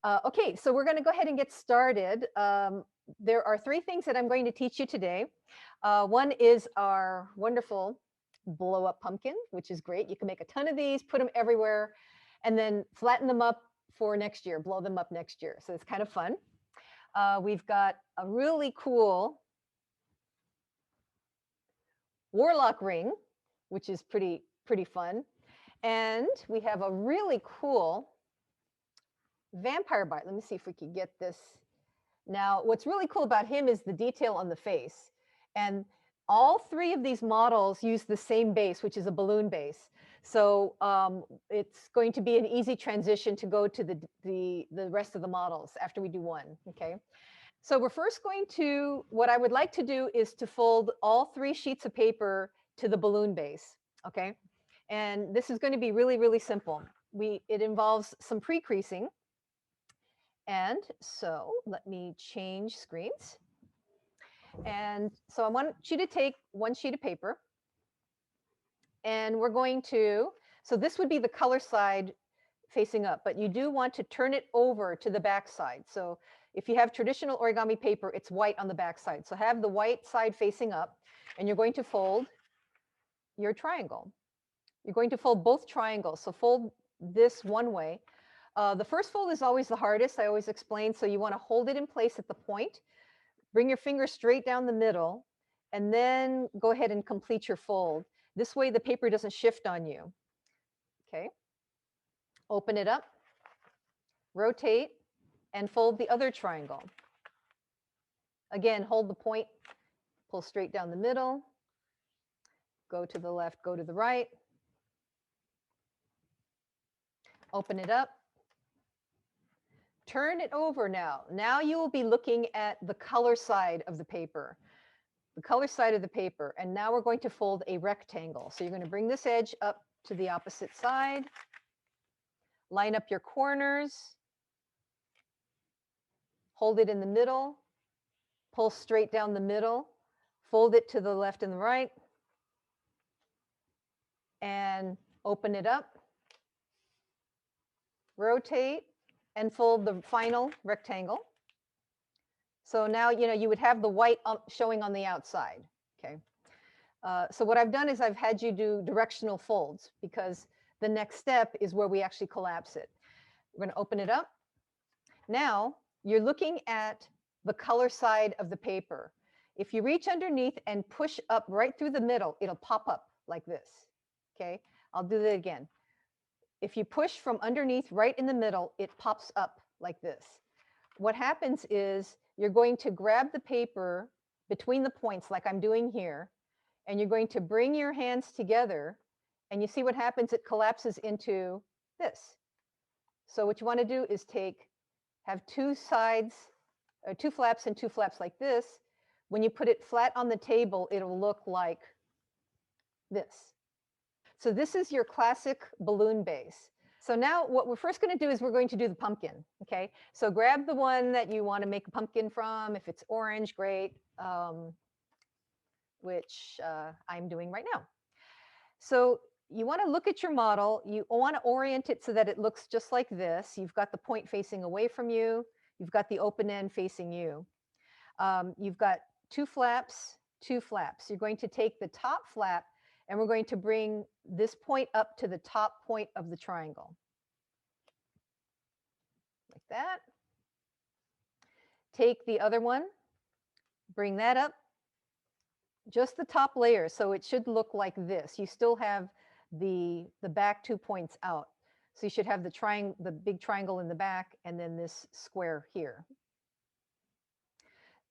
Okay, so we're going to go ahead and get started. There are three things that I'm going to teach you today. One is our wonderful blow up pumpkin, which is great. You can make a ton of these, put them everywhere, and then flatten them up for next year, blow them up next year. So it's kind of fun. We've got a really cool Warlock Ring, which is pretty fun. And we have a really cool vampire bite. Let me see if we can get this. Now, what's really cool about him is the detail on the face. And all three of these models use the same base, which is a balloon base. So it's going to be an easy transition to go to the rest of the models after we do one, okay? So we're first going to, what I would like to do is to fold all three sheets of paper to the balloon base, okay? And this is going to be really simple. It involves some pre-creasing. And so let me change screens. And so I want you to take one sheet of paper, and we're going to, so this would be the color side facing up, but you do want to turn it over to the back side. So if you have traditional origami paper, it's white on the back side. So have the white side facing up, and you're going to fold your triangle. You're going to fold both triangles. So fold this one way. The first fold is always the hardest, I always explain. So you want to hold it in place at the point, bring your finger straight down the middle, and then go ahead and complete your fold. This way the paper doesn't shift on you. Okay. Open it up, rotate, and fold the other triangle. Again, hold the point, pull straight down the middle, go to the left, go to the right, open it up, turn it over now. Now you will be looking at the color side of the paper. The color side of the paper. And now we're going to fold a rectangle. So you're going to bring this edge up to the opposite side, line up your corners, hold it in the middle, pull straight down the middle, fold it to the left and the right, and open it up, rotate, and fold the final rectangle. So now, you would have the white showing on the outside, okay? So what I've done is I've had you do directional folds because the next step is where we actually collapse it. We're going to open it up. Now you're looking at the color side of the paper. If you reach underneath and push up right through the middle, it'll pop up like this, okay? I'll do that again. If you push from underneath right in the middle, it pops up like this. What happens is you're going to grab the paper between the points like I'm doing here, and you're going to bring your hands together, and you see what happens, it collapses into this. So what you want to do is have two sides, two flaps and two flaps like this. When you put it flat on the table, it'll look like this. So this is your classic balloon base. So now what we're first going to do is we're going to do the pumpkin, okay? So grab the one that you want to make a pumpkin from. If it's orange, great, which I'm doing right now. So you want to look at your model. You want to orient it so that it looks just like this. You've got the point facing away from you. You've got the open end facing you. You've got two flaps, two flaps. You're going to take the top flap, and we're going to bring this point up to the top point of the triangle. Like that. Take the other one, bring that up, just the top layer. So it should look like this. You still have the back 2 points out. So you should have the big triangle in the back, and then this square here.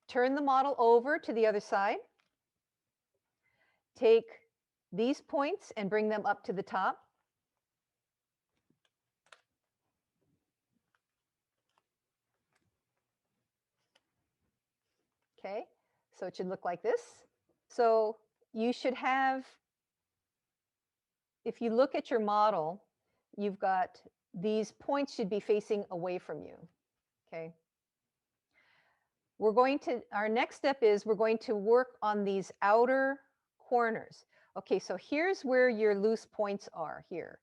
Turn the model over to the other side. Take these points and bring them up to the top. Okay, so it should look like this. So you should have, if you look at your model, you've got these points should be facing away from you, okay? Our next step is we're going to work on these outer corners. Okay, so here's where your loose points are here.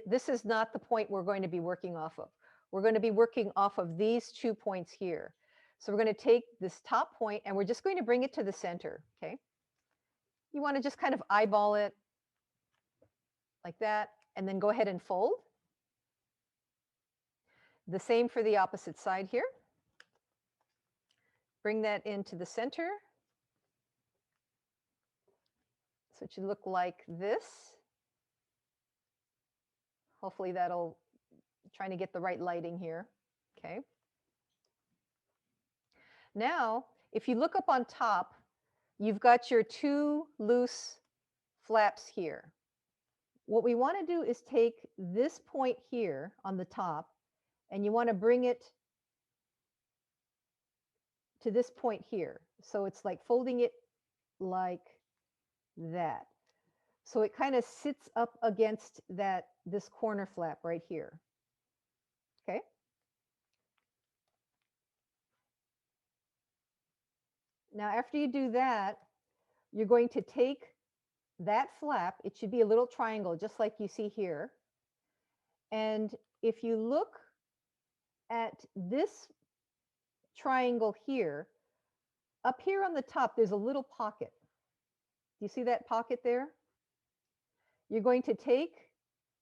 This is not the point we're going to be working off of. we're going to be working off of these 2 points here. So we're going to take this top point and we're just going to bring it to the center, okay? You want to just kind of eyeball it like that, and then go ahead and fold. The same for the opposite side here. Bring that into the center. So it should look like this. Hopefully that'll, trying to get the right lighting here, okay? Now, if you look up on top, you've got your 2 loose flaps here. What we want to do is take this point here on the top, and you want to bring it to this point here. So it's like folding it like that. So it kind of sits up against this corner flap right here. Okay. Now, after you do that, you're going to take that flap. It should be a little triangle, just like you see here. And if you look at this triangle here, up here on the top, there's a little pocket. Do you see that pocket there? You're going to take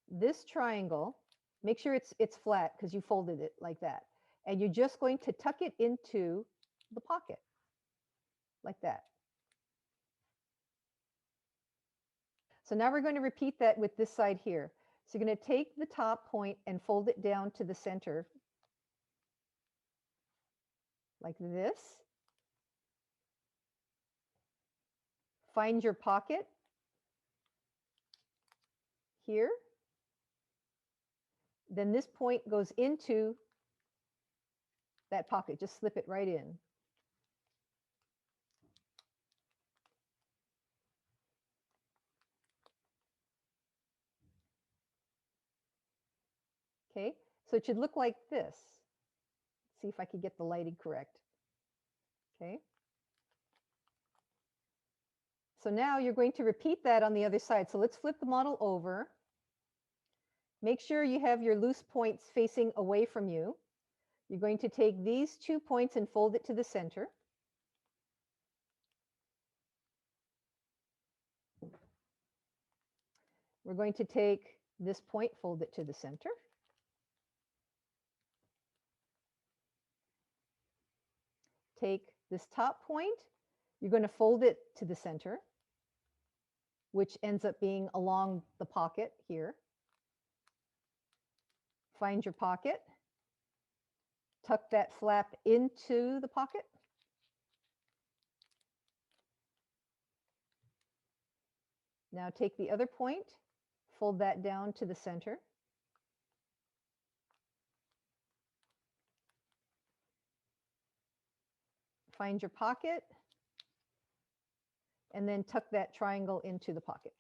this triangle, make sure it's flat because you folded it like that. And you're just going to tuck it into the pocket like that. So now we're going to repeat that with this side here. So you're going to take the top point and fold it down to the center like this. Find your pocket here. Then this point goes into that pocket. Just slip it right in. Okay, so it should look like this. Let's see if I can get the lighting correct. Okay. So now you're going to repeat that on the other side. So let's flip the model over. Make sure you have your loose points facing away from you. You're going to take these 2 points and fold it to the center. We're going to take this point, fold it to the center. Take this top point, you're going to fold it to the center, which ends up being along the pocket here. Find your pocket, tuck that flap into the pocket. Now take the other point, fold that down to the center. Find your pocket, and then tuck that triangle into the pocket.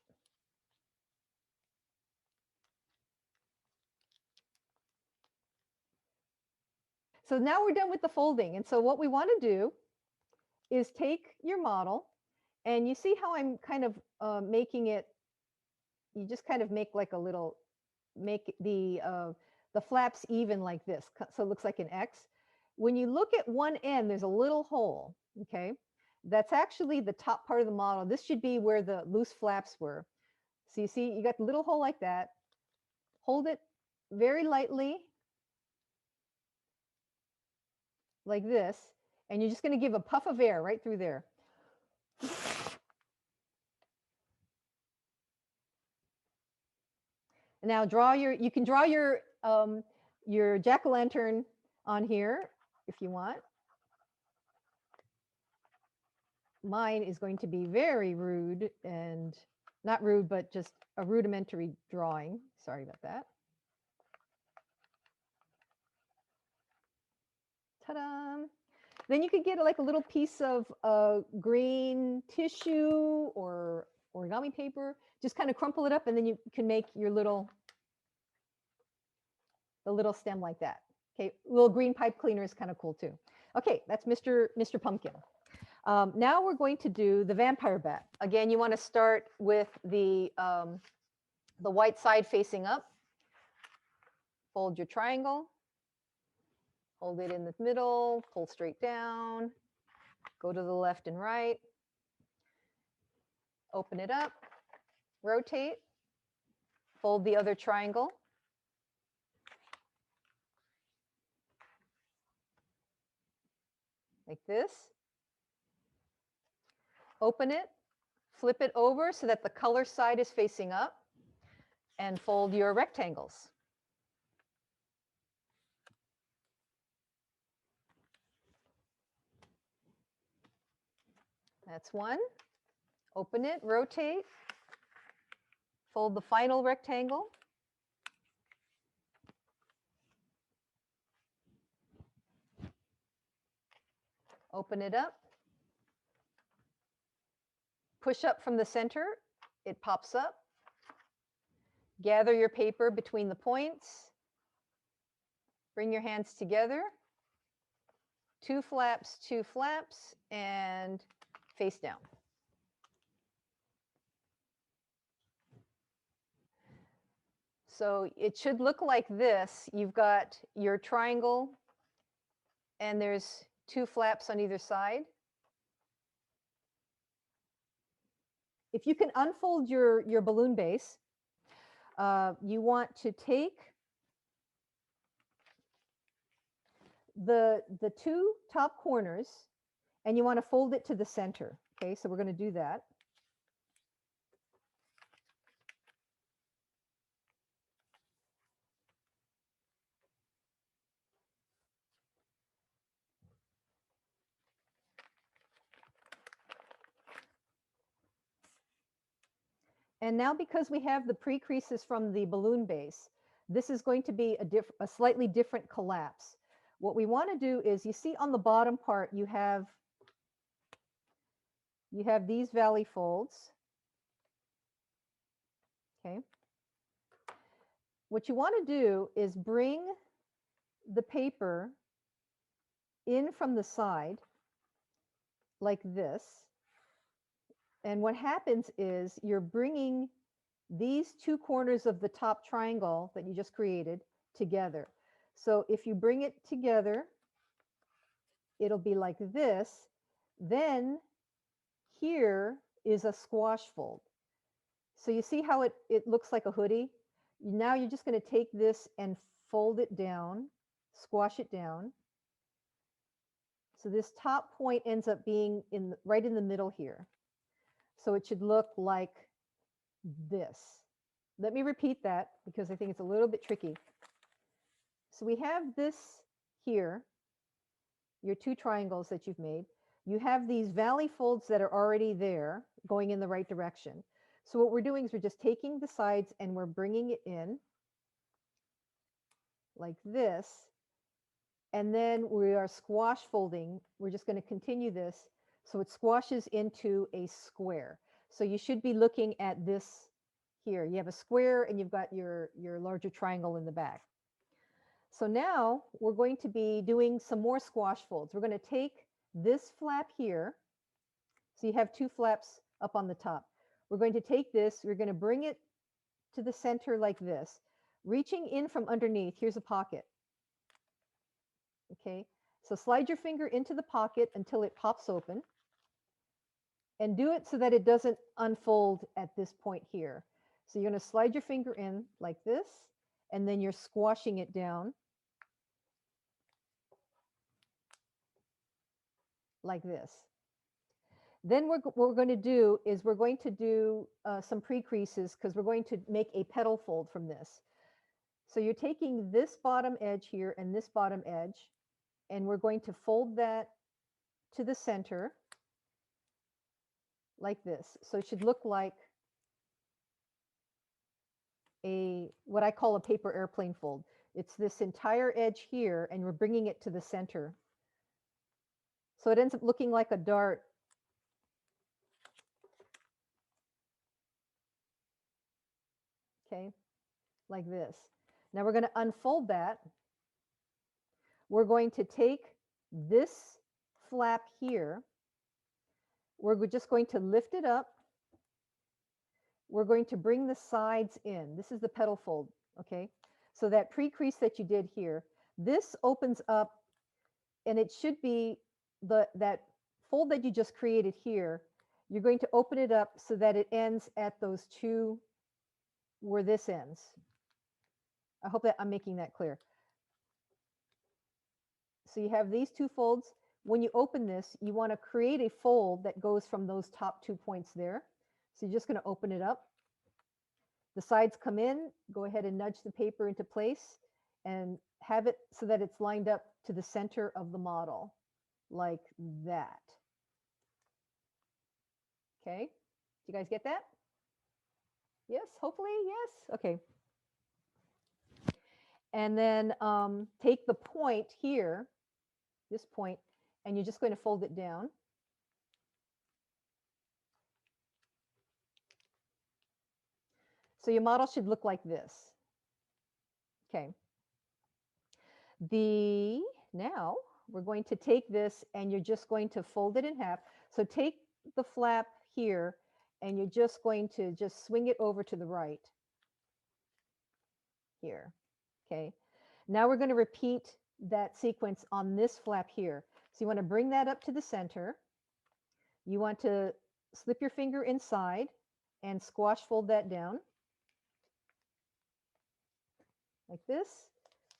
So now we're done with the folding. And so what we want to do is take your model, and you see how I'm kind of making it, you just kind of make like a little, make the flaps even like this, so it looks like an X. When you look at one end, there's a little hole, okay? That's actually the top part of the model. This should be where the loose flaps were. So you see, you got the little hole like that. Hold it very lightly, like this, and you're just going to give a puff of air right through there. Now draw you can draw your jack-o'-lantern on here if you want. Mine is going to be very rude, and not rude, but just a rudimentary drawing. Sorry about that. Ta-da! Then you could get like a little piece of green tissue or origami paper. Just kind of crumple it up, and then you can make your the little stem like that. Okay, little green pipe cleaner is kind of cool too. Okay, that's Mr. Pumpkin. Now we're going to do the vampire bat. Again, you want to start with the white side facing up. Fold your triangle. hold it in the middle, pull straight down, go to the left and right, open it up, rotate, fold the other triangle, like this, open it, flip it over so that the color side is facing up, and fold your rectangles. That's one. Open it, rotate, fold the final rectangle. Open it up. Push up from the center, it pops up. Gather your paper between the points. Bring your hands together. Two flaps, and face down. So it should look like this. You've got your triangle, and there's two flaps on either side. If you can unfold your balloon base, you want to take the two top corners and you want to fold it to the center. Okay, so we're going to do that. And now, because we have the pre-creases from the balloon base, this is going to be a slightly different collapse. What we want to do is, you see on the bottom part, you have these valley folds. Okay. What you want to do is bring the paper in from the side like this. And what happens is you're bringing these two corners of the top triangle that you just created together. So if you bring it together, it'll be like this. Then here is a squash fold. So you see how it looks like a hoodie? Now you're just going to take this and fold it down, squash it down. So this top point ends up being right in the middle here. So it should look like this. Let me repeat that because I think it's a little bit tricky. So we have this here, your two triangles that you've made. You have these valley folds that are already there going in the right direction. So what we're doing is we're just taking the sides and we're bringing it in like this. And then we are squash folding. We're just going to continue this. So it squashes into a square. So you should be looking at this here. You have a square and you've got your larger triangle in the back. So now we're going to be doing some more squash folds. We're going to take this flap here. So you have two flaps up on the top. We're going to take this, we're going to bring it to the center like this. Reaching in from underneath, here's a pocket. Okay, so slide your finger into the pocket until it pops open. And do it so that it doesn't unfold at this point here. So you're going to slide your finger in like this, and then you're squashing it down like this. Then what we're going to do is we're going to do some pre-creases because we're going to make a petal fold from this. So you're taking this bottom edge here and this bottom edge, and we're going to fold that to the center like this. So it should look like what I call a paper airplane fold. It's this entire edge here, and we're bringing it to the center. So it ends up looking like a dart. Okay, like this. Now we're going to unfold that. We're going to take this flap here. We're just going to lift it up. We're going to bring the sides in. This is the petal fold, okay? So that pre-crease that you did here, this opens up and it should be that fold that you just created here. You're going to open it up so that it ends at those two where this ends. I hope that I'm making that clear. So you have these two folds. When you open this, you want to create a fold that goes from those top 2 points there. So you're just going to open it up. The sides come in, go ahead and nudge the paper into place and have it so that it's lined up to the center of the model, like that. Okay, do you guys get that? Yes, hopefully, yes. Okay. And then take the point here, this point, and you're just going to fold it down. So your model should look like this. Okay. Now we're going to take this and you're just going to fold it in half. So take the flap here and you're just going to just swing it over to the right here. Okay. Now we're going to repeat that sequence on this flap here. So you want to bring that up to the center. You want to slip your finger inside and squash fold that down like this.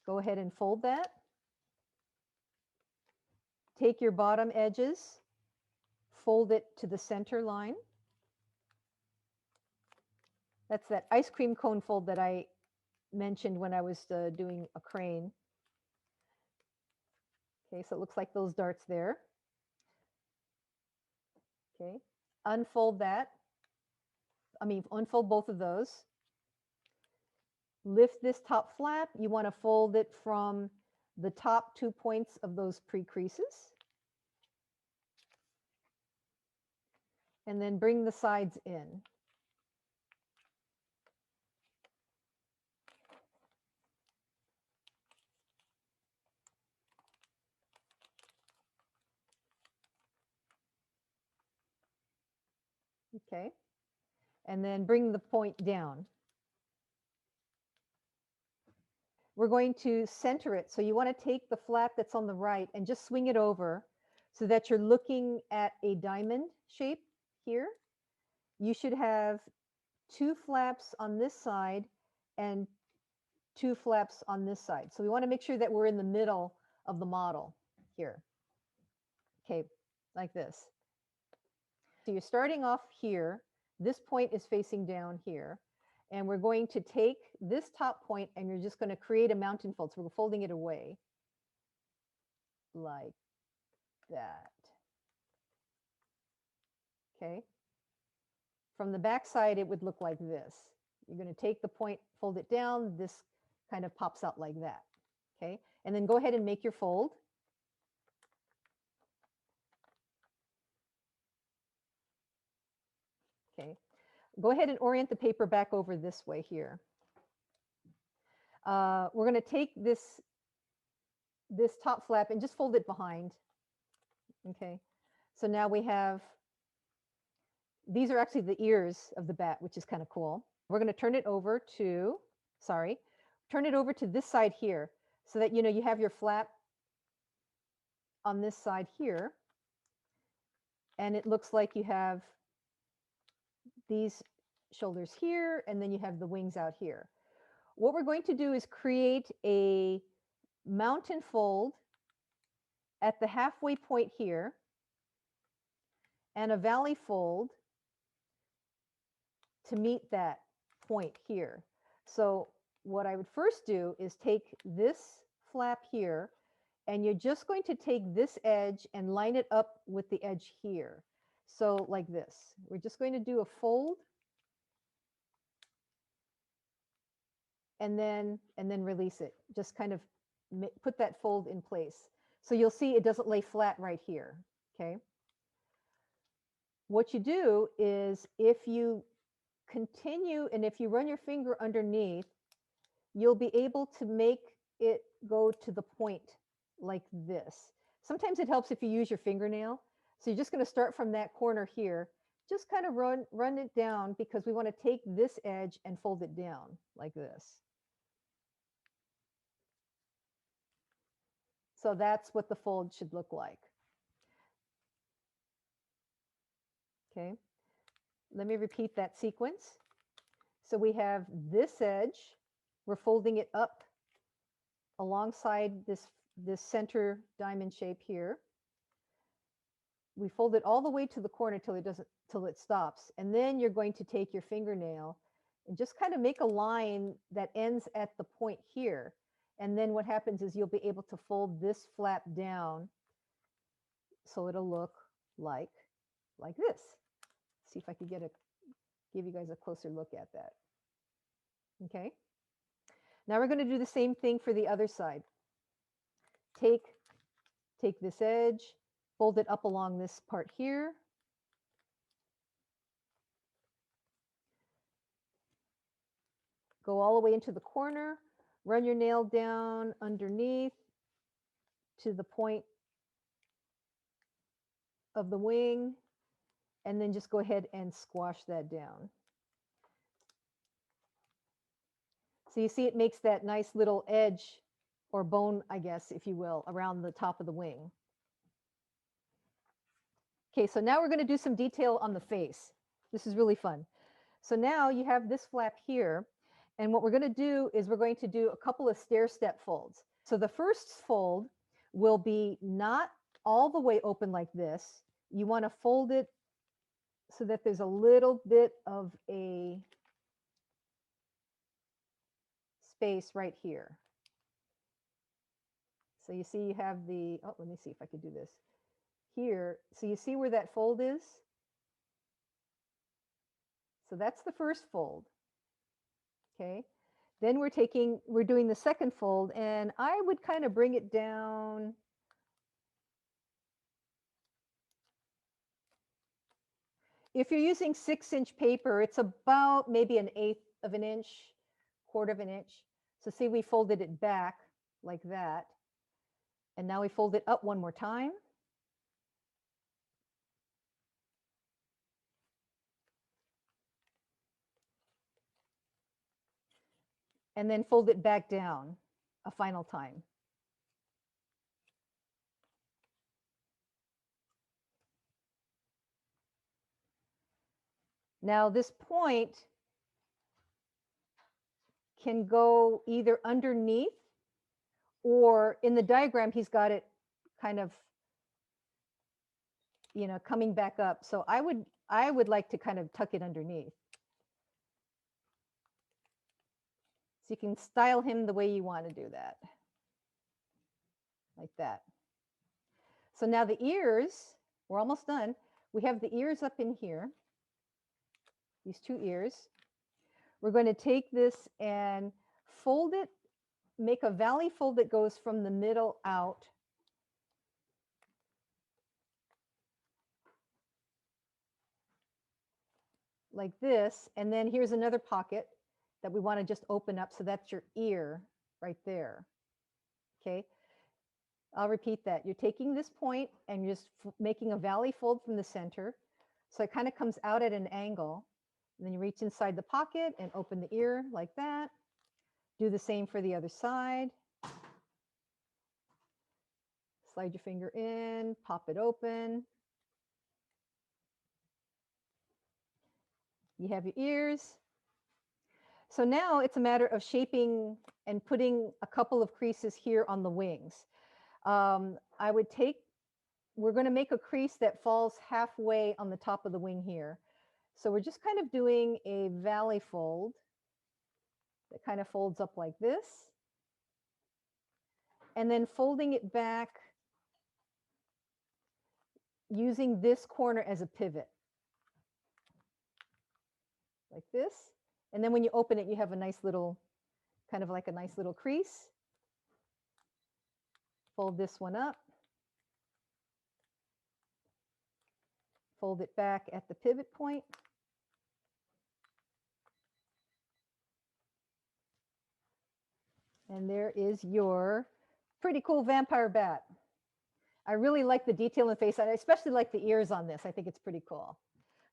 Go ahead and fold that. Take your bottom edges, fold it to the center line. That's that ice cream cone fold that I mentioned when I was doing a crane. Okay, so it looks like those darts there. Okay, unfold that. Unfold both of those. Lift this top flap. You want to fold it from the top 2 points of those pre-creases. And then bring the sides in. Okay, and then bring the point down. We're going to center it. So you want to take the flap that's on the right and just swing it over so that you're looking at a diamond shape here. You should have 2 flaps on this side and 2 flaps on this side. So we want to make sure that we're in the middle of the model here. Okay, like this. So you're starting off here. This point is facing down here. And we're going to take this top point and you're just going to create a mountain fold. So we're folding it away like that. Okay. From the back side, it would look like this. You're going to take the point, fold it down. This kind of pops out like that. Okay. And then go ahead and make your fold. Okay. Go ahead and orient the paper back over this way here. We're going to take this top flap and just fold it behind. Okay. So now we have, these are actually the ears of the bat, which is kind of cool. We're going to turn it over to, turn it over to this side here so that, you have your flap on this side here. And it looks like you have these shoulders here, and then you have the wings out here. What we're going to do is create a mountain fold at the halfway point here and a valley fold to meet that point here. So what I would first do is take this flap here, and you're just going to take this edge and line it up with the edge here. So like this. We're just going to do a fold and then release it. Just kind of put that fold in place. So you'll see it doesn't lay flat right here. Okay. What you do is if you continue and if you run your finger underneath, you'll be able to make it go to the point like this. Sometimes it helps if you use your fingernail. So you're just going to start from that corner here. Just kind of run it down because we want to take this edge and fold it down like this. So that's what the fold should look like. Okay, let me repeat that sequence. So we have this edge, we're folding it up alongside this center diamond shape here. We fold it all the way to the corner till it stops. And then you're going to take your fingernail and just kind of make a line that ends at the point here. And then what happens is you'll be able to fold this flap down so it'll look like this. See if I could give you guys a closer look at that. Okay. Now we're going to do the same thing for the other side. Take this edge, fold it up along this part here. Go all the way into the corner, run your nail down underneath to the point of the wing, and then just go ahead and squash that down. So you see it makes that nice little edge or bone, I guess, if you will, around the top of the wing. Okay, so now we're going to do some detail on the face. This is really fun. So now you have this flap here, and what we're going to do is we're going to do a couple of stair-step folds. So the first fold will be not all the way open like this. You want to fold it so that there's a little bit of a space right here. So you see you have the, oh, let me see if I could do this here. So you see where that fold is? So that's the first fold. Okay. Then we're doing the second fold, and I would kind of bring it down if you're using 6-inch paper, it's about maybe 1/8 of an inch, 1/4 of an inch. So see, we folded it back like that. And now we fold it up one more time. And then fold it back down a final time. Now this point can go either underneath, or in the diagram, he's got it kind of, you know, coming back up. So I would like to kind of tuck it underneath. So you can style him the way you want to do that. Like that. So now the ears, we're almost done. We have the ears up in here, these 2 ears. We're going to take this and fold it, make a valley fold that goes from the middle out. Like this. And then here's another pocket that we want to just open up. So that's your ear right there. Okay. I'll repeat that. You're taking this point and you're just making a valley fold from the center. So it kind of comes out at an angle. And then you reach inside the pocket and open the ear like that. Do the same for the other side. Slide your finger in, pop it open. You have your ears. So now it's a matter of shaping and putting a couple of creases here on the wings. We're going to make a crease that falls halfway on the top of the wing here. So we're just kind of doing a valley fold that kind of folds up like this. And then folding it back using this corner as a pivot. Like this. And then when you open it, you have a nice little, kind of like a nice little crease. Fold this one up. Fold it back at the pivot point. And there is your pretty cool vampire bat. I really like the detail in the face. I especially like the ears on this. I think it's pretty cool.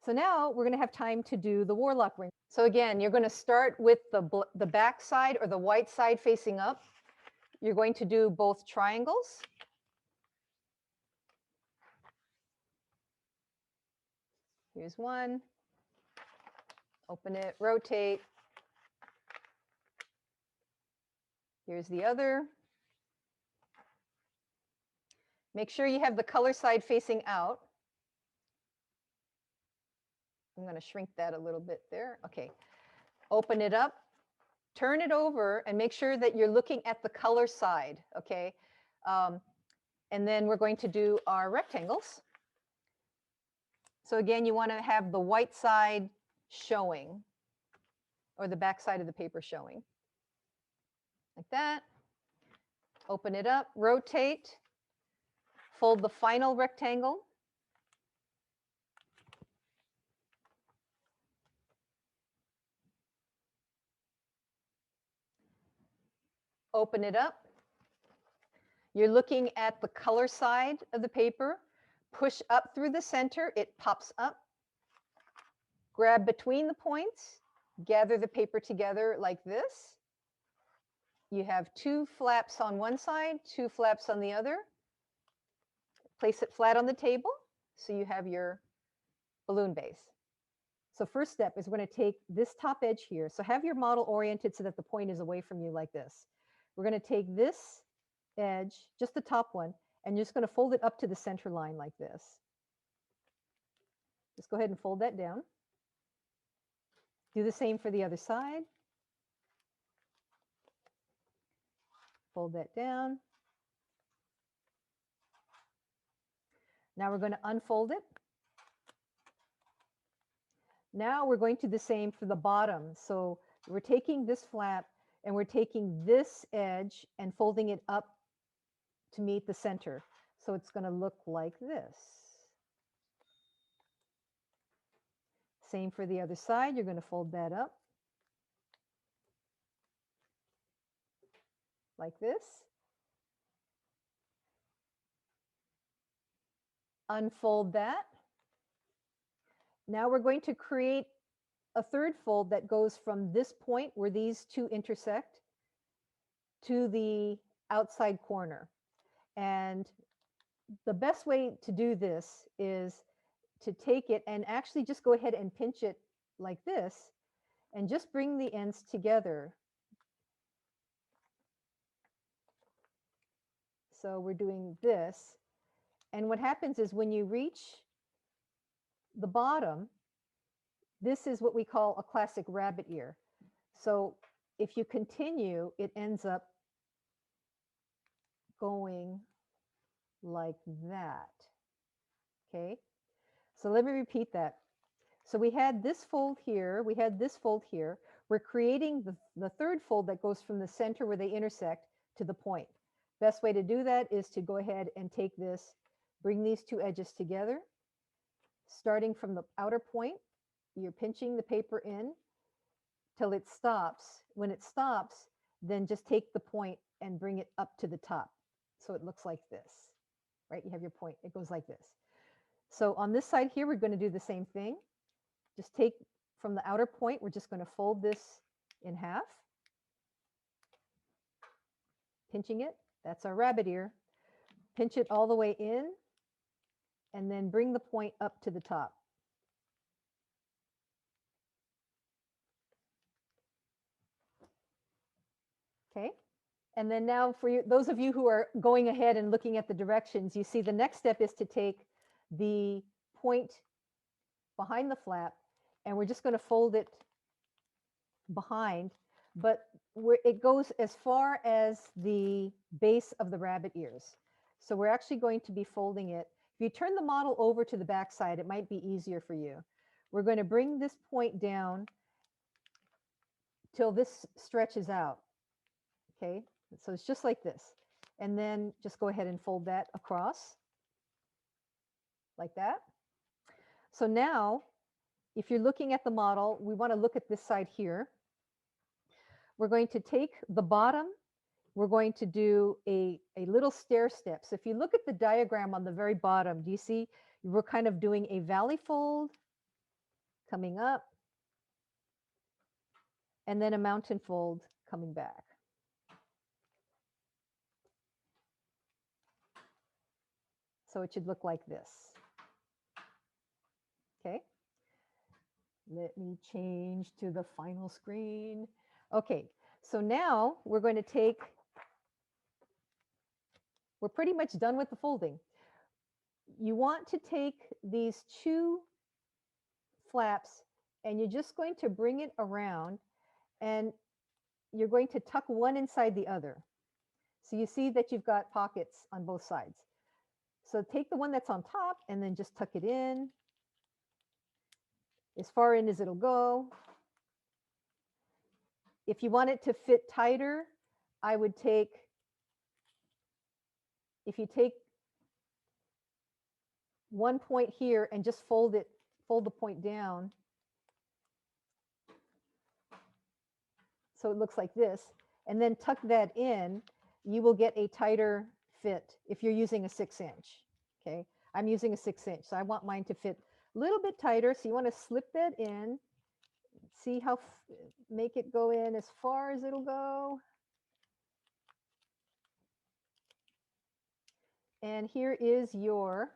So now we're going to have time to do the Warlock Ring. So again, you're going to start with the back side or the white side facing up. you're going to do both triangles. Here's one. Open it, rotate. Here's the other. Make sure you have the color side facing out. I'm going to shrink that a little bit there. Okay. Open it up, turn it over, and make sure that you're looking at the color side, okay? And then we're going to do our rectangles. So again, you want to have the white side showing, or the back side of the paper showing. Like that. Open it up, rotate, fold the final rectangle. Open it up. You're looking at the color side of the paper. Push up through the center, it pops up. Grab between the points, gather the paper together like this. You have 2 flaps on one side, 2 flaps on the other. Place it flat on the table so you have your balloon base. So first step is we're going to take this top edge here. So have your model oriented so that the point is away from you like this. We're going to take this edge, just the top one, and you're just going to fold it up to the center line like this. Just go ahead and fold that down. Do the same for the other side. Fold that down. Now we're going to unfold it. Now we're going to do the same for the bottom. So we're taking this flap and we're taking this edge and folding it up to meet the center. So it's going to look like this. Same for the other side. You're going to fold that up like this. Unfold that. Now we're going to create a third fold that goes from this point where these two intersect to the outside corner. And the best way to do this is to take it and actually just go ahead and pinch it like this and just bring the ends together. So we're doing this. And what happens is when you reach the bottom, this is what we call a classic rabbit ear. So if you continue, it ends up going like that. Okay, so let me repeat that. So we had this fold here, we had this fold here. We're creating the third fold that goes from the center where they intersect to the point. Best way to do that is to go ahead and take this, bring these two edges together. Starting from the outer point, you're pinching the paper in till it stops. When it stops, then just take the point and bring it up to the top. So it looks like this, right? You have your point, it goes like this. So on this side here, we're going to do the same thing. Just take from the outer point, we're just going to fold this in half. Pinching it, that's our rabbit ear. Pinch it all the way in, and then bring the point up to the top. Okay, and then now for you, those of you who are going ahead and looking at the directions, you see the next step is to take the point behind the flap, and we're just going to fold it behind, but it goes as far as the base of the rabbit ears. So we're actually going to be folding it. If you turn the model over to the back side, it might be easier for you. We're going to bring this point down till this stretches out. Okay, so it's just like this. And then just go ahead and fold that across like that. So now, if you're looking at the model, we want to look at this side here. We're going to take the bottom. We're going to do a little stair step. So if you look at the diagram on the very bottom, do you see we're kind of doing a valley fold coming up and then a mountain fold coming back. So it should look like this. Okay. Let me change to the final screen. Okay, so now we're going to take, we're pretty much done with the folding. You want to take these two flaps and you're just going to bring it around and you're going to tuck one inside the other. So you see that you've got pockets on both sides. So take the one that's on top and then just tuck it in as far in as it'll go. If you want it to fit tighter, I would take, if you take one point here and just fold it, fold the point down. So it looks like this, and then tuck that in, you will get a tighter fit if you're using a 6-inch. Okay, I'm using a 6-inch, so I want mine to fit a little bit tighter. So you want to slip that in, see how, make it go in as far as it'll go. And here is your,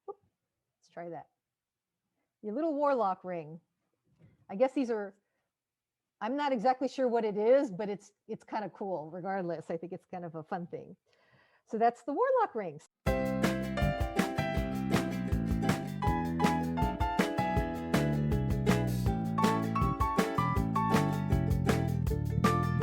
let's try that, your little Warlock ring. I guess these are, I'm not exactly sure what it is, but it's kind of cool regardless. I think it's kind of a fun thing. So that's the Warlock rings.